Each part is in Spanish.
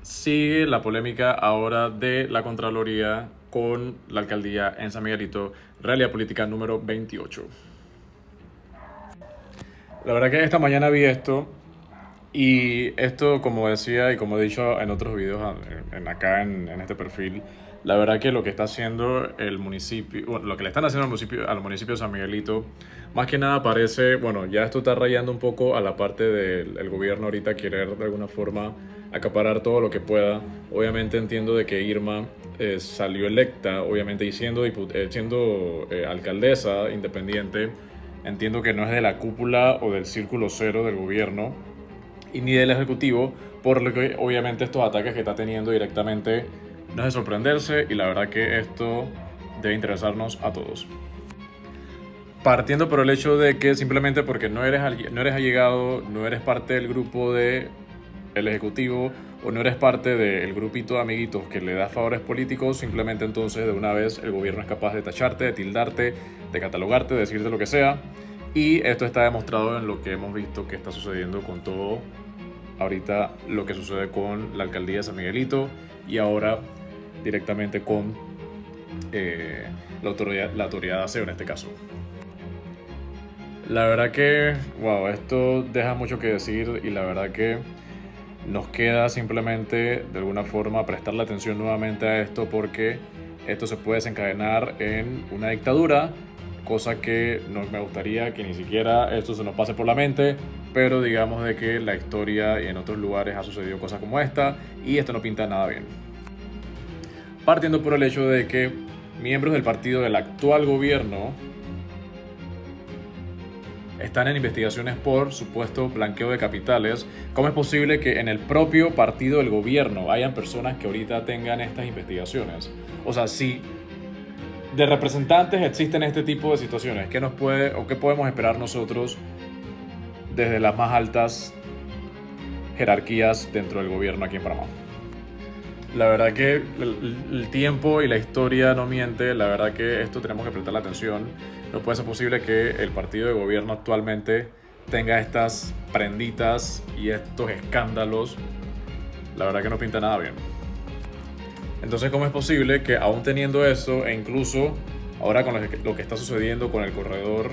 sigue la polémica ahora de la Contraloría con la alcaldía en San Miguelito, realidad política número 28. La verdad que esta mañana vi esto y esto, como decía y como he dicho en otros videos acá en este perfil, la verdad que lo que está haciendo el municipio, bueno, lo que le están haciendo al municipio de San Miguelito, más que nada parece, bueno, ya esto está rayando un poco a la parte del gobierno ahorita querer de alguna forma acaparar todo lo que pueda. Obviamente entiendo de que Irma salió electa, obviamente, y siendo alcaldesa independiente, entiendo que no es de la cúpula o del círculo cero del gobierno y ni del ejecutivo, por lo que obviamente estos ataques que está teniendo directamente no es de sorprenderse y la verdad que esto debe interesarnos a todos. Partiendo por el hecho de que simplemente porque no eres allegado, no eres parte del grupo del ejecutivo o no eres parte del grupito de amiguitos que le da favores políticos, simplemente entonces de una vez el gobierno es capaz de tacharte, de tildarte, de catalogarte, de decirte lo que sea. Y esto está demostrado en lo que hemos visto que está sucediendo con todo ahorita, lo que sucede con la alcaldía de San Miguelito y ahora directamente con la autoridad de aseo en este caso. La verdad que, wow, esto deja mucho que decir y la verdad que nos queda simplemente de alguna forma prestarle atención nuevamente a esto porque esto se puede desencadenar en una dictadura, cosa que no me gustaría que ni siquiera esto se nos pase por la mente, pero digamos de que la historia y en otros lugares ha sucedido cosas como esta y esto no pinta nada bien. Partiendo por el hecho de que miembros del partido del actual gobierno están en investigaciones por supuesto blanqueo de capitales. ¿Cómo es posible que en el propio partido del gobierno hayan personas que ahorita tengan estas investigaciones? O sea, si de representantes existen este tipo de situaciones, ¿qué nos puede o qué podemos esperar nosotros desde las más altas jerarquías dentro del gobierno aquí en Panamá? La verdad que el tiempo y la historia no miente, la verdad que esto tenemos que prestarle atención. No puede ser posible que el partido de gobierno actualmente tenga estas prenditas y estos escándalos. La verdad que no pinta nada bien. Entonces, ¿cómo es posible que aún teniendo eso e incluso ahora con lo que está sucediendo con el corredor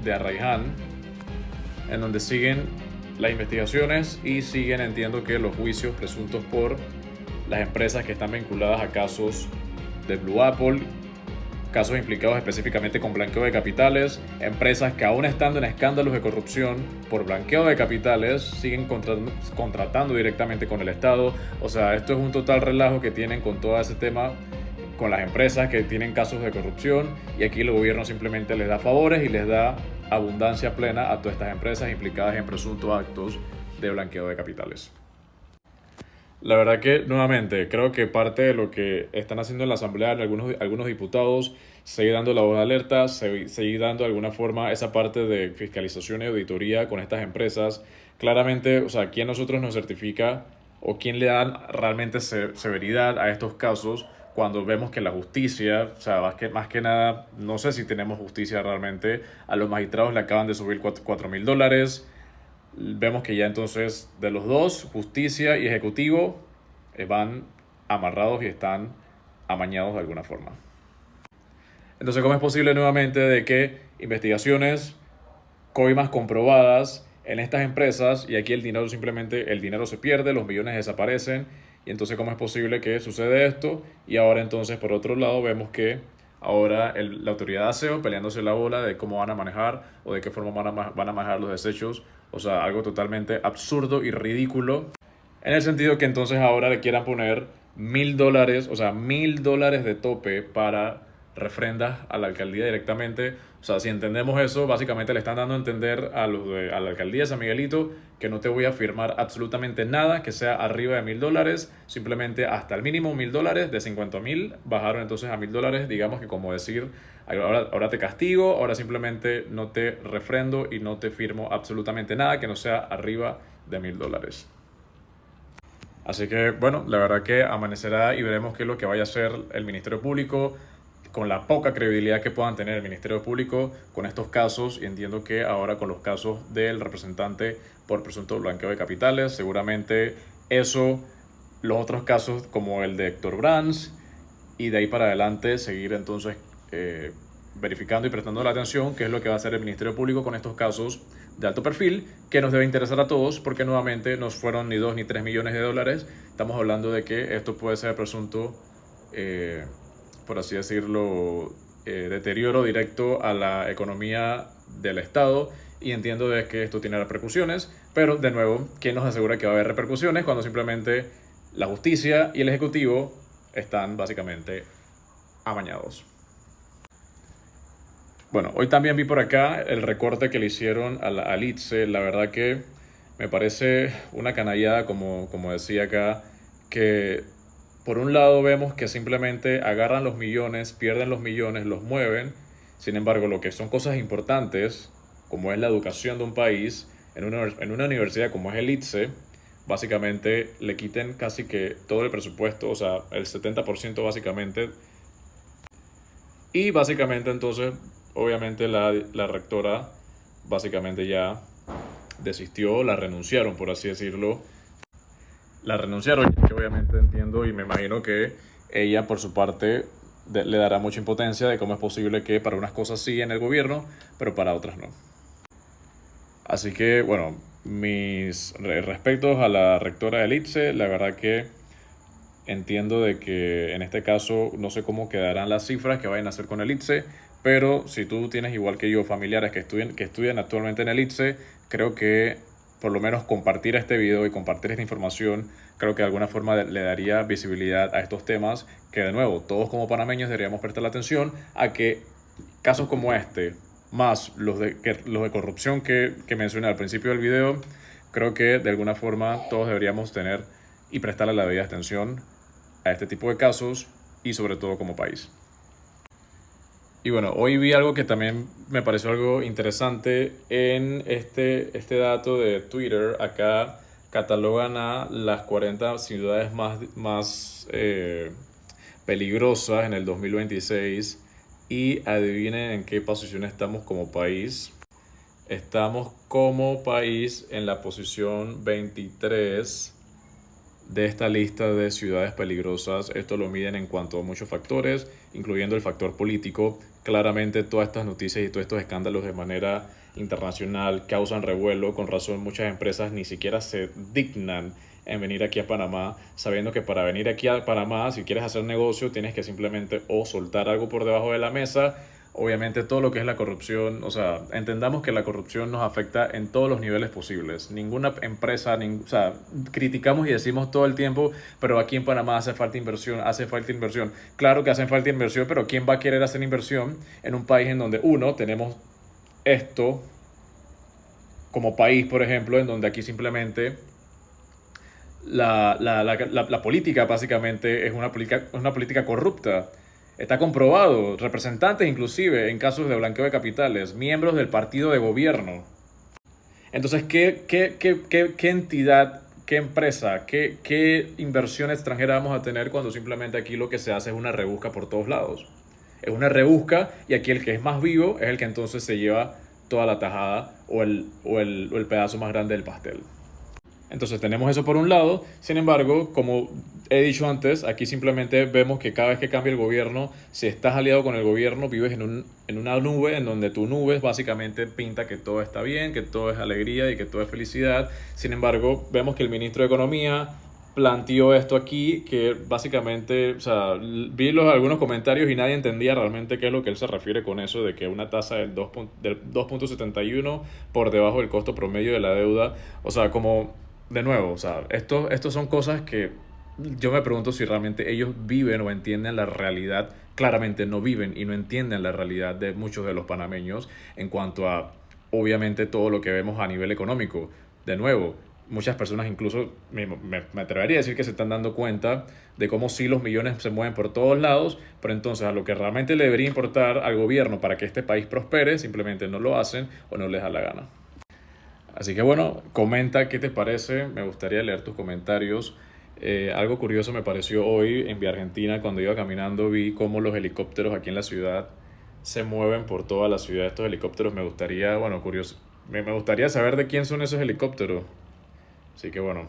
de Arraiján, en donde siguen las investigaciones y siguen, entiendo que los juicios presuntos por las empresas que están vinculadas a casos de Blue Apple, casos implicados específicamente con blanqueo de capitales, empresas que aún estando en escándalos de corrupción por blanqueo de capitales siguen contratando directamente con el Estado. O sea, esto es un total relajo que tienen con todo ese tema, con las empresas que tienen casos de corrupción y aquí el gobierno simplemente les da favores y les da abundancia plena a todas estas empresas implicadas en presuntos actos de blanqueo de capitales. La verdad que, nuevamente, creo que parte de lo que están haciendo en la Asamblea algunos diputados, seguir dando la voz de alerta, seguir dando de alguna forma esa parte de fiscalización y auditoría con estas empresas. Claramente, o sea, ¿quién nosotros nos certifica o quién le da realmente severidad a estos casos cuando vemos que la justicia, o sea, más que nada, no sé si tenemos justicia realmente, a los magistrados le acaban de subir $4,000. Vemos que ya entonces de los dos, justicia y ejecutivo, van amarrados y están amañados de alguna forma. Entonces, ¿cómo es posible nuevamente de que investigaciones, coimas comprobadas en estas empresas y aquí el dinero se pierde, los millones desaparecen y entonces cómo es posible que sucede esto? Y ahora entonces por otro lado vemos que ahora la autoridad de aseo peleándose la bola de cómo van a manejar o de qué forma van a manejar los desechos. O sea, algo totalmente absurdo y ridículo en el sentido que entonces ahora le quieran poner $1,000, o sea, $1,000 de tope para refrendas a la alcaldía directamente. O sea, si entendemos eso, básicamente le están dando a entender a la alcaldía de San Miguelito que no te voy a firmar absolutamente nada que sea arriba de $1,000, simplemente hasta el mínimo $1,000, de 50,000 bajaron entonces a $1,000, digamos que como decir, ahora te castigo, ahora simplemente no te refrendo y no te firmo absolutamente nada que no sea arriba de $1,000. Así que, bueno, la verdad que amanecerá y veremos qué es lo que vaya a hacer el Ministerio Público, con la poca credibilidad que puedan tener el Ministerio Público con estos casos, y entiendo que ahora con los casos del representante por presunto blanqueo de capitales, seguramente eso, los otros casos como el de Héctor Brands, y de ahí para adelante seguir entonces verificando y prestando la atención qué es lo que va a hacer el Ministerio Público con estos casos de alto perfil, que nos debe interesar a todos, porque nuevamente no fueron ni 2 ni 3 millones de dólares. Estamos hablando de que esto puede ser presunto, por así decirlo, deterioro directo a la economía del Estado, y entiendo de que esto tiene repercusiones, pero de nuevo, ¿quién nos asegura que va a haber repercusiones cuando simplemente la justicia y el ejecutivo están básicamente amañados? Bueno, hoy también vi por acá el recorte que le hicieron al ITSE. La verdad que me parece una canallada, como decía acá, que por un lado vemos que simplemente agarran los millones, pierden los millones, los mueven. Sin embargo, lo que son cosas importantes, como es la educación de un país, en una universidad como es el ITSE, básicamente le quiten casi que todo el presupuesto, o sea, el 70% básicamente. Y básicamente entonces, obviamente la rectora básicamente ya desistió, la renunciaron, por así decirlo. La renunciaron, que obviamente entiendo y me imagino que ella por su parte le dará mucha impotencia de cómo es posible que para unas cosas sí en el gobierno, pero para otras no. Así que, bueno, mis respetos a la rectora del ITSE, la verdad que entiendo de que en este caso no sé cómo quedarán las cifras que vayan a hacer con el ITSE, pero si tú tienes igual que yo familiares que estudian actualmente en el ITSE, creo que por lo menos compartir este video y compartir esta información, creo que de alguna forma le daría visibilidad a estos temas que, de nuevo, todos como panameños deberíamos prestar la atención a que casos como este, más los de corrupción que mencioné al principio del video, creo que de alguna forma todos deberíamos tener y prestarle la debida atención a este tipo de casos, y sobre todo como país. Y bueno, hoy vi algo que también me pareció algo interesante en este dato de Twitter. Acá catalogan a las 40 ciudades más peligrosas en el 2026, y adivinen en qué posición estamos como país. Estamos como país en la posición 23 de esta lista de ciudades peligrosas. Esto lo miden en cuanto a muchos factores, incluyendo el factor político. Claramente todas estas noticias y todos estos escándalos de manera internacional causan revuelo. Con razón muchas empresas ni siquiera se dignan en venir aquí a Panamá, sabiendo que para venir aquí a Panamá, si quieres hacer negocio, tienes que simplemente o soltar algo por debajo de la mesa. Obviamente todo lo que es la corrupción, o sea, entendamos que la corrupción nos afecta en todos los niveles posibles. Ninguna empresa, o sea, criticamos y decimos todo el tiempo, pero aquí en Panamá hace falta inversión, hace falta inversión. Claro que hace falta inversión, pero ¿quién va a querer hacer inversión en un país en donde, uno, tenemos esto como país, por ejemplo, en donde aquí simplemente la política básicamente es una política corrupta? Está comprobado, representantes inclusive en casos de blanqueo de capitales, miembros del partido de gobierno. Entonces, ¿qué entidad, qué empresa, qué inversión extranjera vamos a tener cuando simplemente aquí lo que se hace es una rebusca por todos lados? Es una rebusca, y aquí el que es más vivo es el que entonces se lleva toda la tajada o el pedazo más grande del pastel. Entonces tenemos eso por un lado. Sin embargo, como he dicho antes, aquí simplemente vemos que cada vez que cambia el gobierno, si estás aliado con el gobierno, vives en una nube en donde tu nube básicamente pinta que todo está bien, que todo es alegría y que todo es felicidad. Sin embargo, vemos que el ministro de Economía planteó esto aquí, que básicamente, o sea, vi algunos comentarios y nadie entendía realmente qué es lo que él se refiere con eso de que una tasa del 2.71 por debajo del costo promedio de la deuda. O sea, como, de nuevo, o sea, estos son cosas que yo me pregunto si realmente ellos viven o entienden la realidad. Claramente no viven y no entienden la realidad de muchos de los panameños en cuanto a, obviamente, todo lo que vemos a nivel económico. De nuevo, muchas personas incluso, me atrevería a decir que se están dando cuenta de cómo sí los millones se mueven por todos lados, pero entonces a lo que realmente le debería importar al gobierno para que este país prospere, simplemente no lo hacen o no les da la gana. Así que bueno, comenta qué te parece, me gustaría leer tus comentarios. Algo curioso me pareció hoy en Vía Argentina, cuando iba caminando vi cómo los helicópteros aquí en la ciudad se mueven por toda la ciudad. Estos helicópteros me gustaría, bueno, curioso, me gustaría saber de quién son esos helicópteros. Así que bueno,